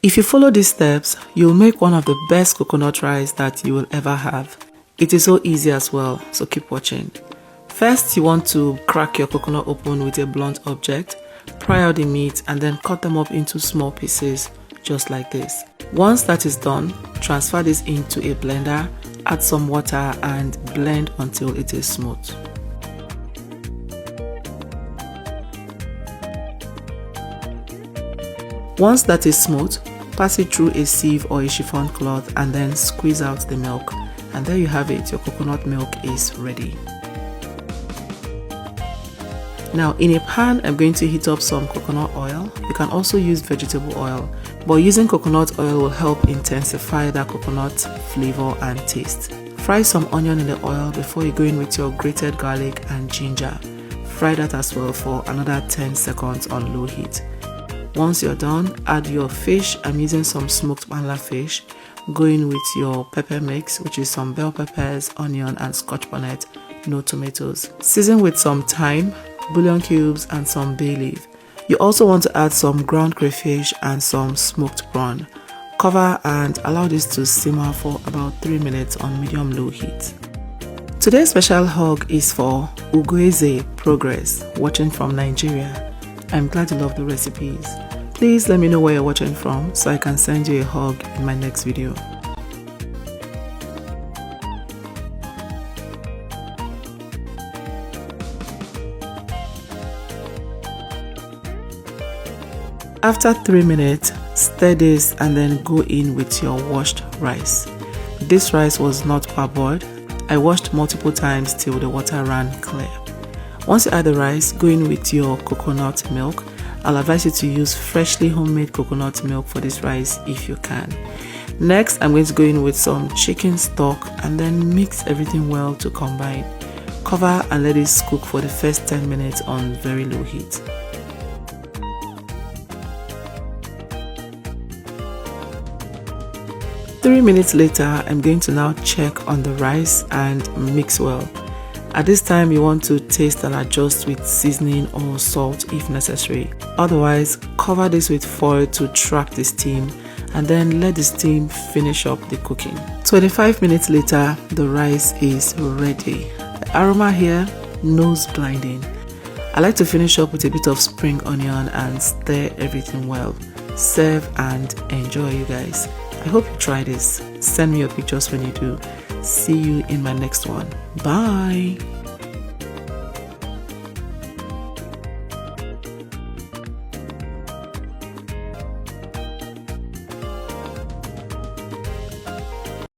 If you follow these steps, you'll make one of the best coconut rice that you will ever have. It is so easy as well, so keep watching. First, you want to crack your coconut open with a blunt object, pry out the meat and then cut them up into small pieces, just like this. Once that is done, transfer this into a blender, add some water and blend until it is smooth. Once that is smooth, pass it through a sieve or a chiffon cloth and then squeeze out the milk. And there you have it, your coconut milk is ready. Now in a pan, I'm going to heat up some coconut oil. You can also use vegetable oil, but using coconut oil will help intensify that coconut flavor and taste. Fry some onion in the oil before you go in with your grated garlic and ginger. Fry that as well for another 10 seconds on low heat. Once you're done, add your fish. I'm using some smoked banla fish. Go in with your pepper mix, which is some bell peppers, onion and scotch bonnet, no tomatoes. Season with some thyme, bouillon cubes and some bay leaf. You also want to add some ground crayfish and some smoked prawn. Cover and allow this to simmer for about 3 minutes on medium-low heat. Today's special hug is for Ugoeze Progress, watching from Nigeria. I'm glad you love the recipes. Please let me know where you're watching from so I can send you a hug in my next video. After 3 minutes, stir this and then go in with your washed rice. This rice was not parboiled. I washed multiple times till the water ran clear. Once you add the rice, go in with your coconut milk. I'll advise you to use freshly homemade coconut milk for this rice if you can. Next, I'm going to go in with some chicken stock and then mix everything well to combine. Cover and let it cook for the first 10 minutes on very low heat. Three minutes later, I'm going to now check on the rice and mix well. At this time, you want to taste and adjust with seasoning or salt if necessary. Otherwise, cover this with foil to trap the steam and then let the steam finish up the cooking. 25 minutes later, the rice is ready. The aroma here, nose blinding. I like to finish up with a bit of spring onion and stir everything well. Serve and enjoy, you guys. I hope you try this. Send me your pictures when you do. See you in my next one. Bye.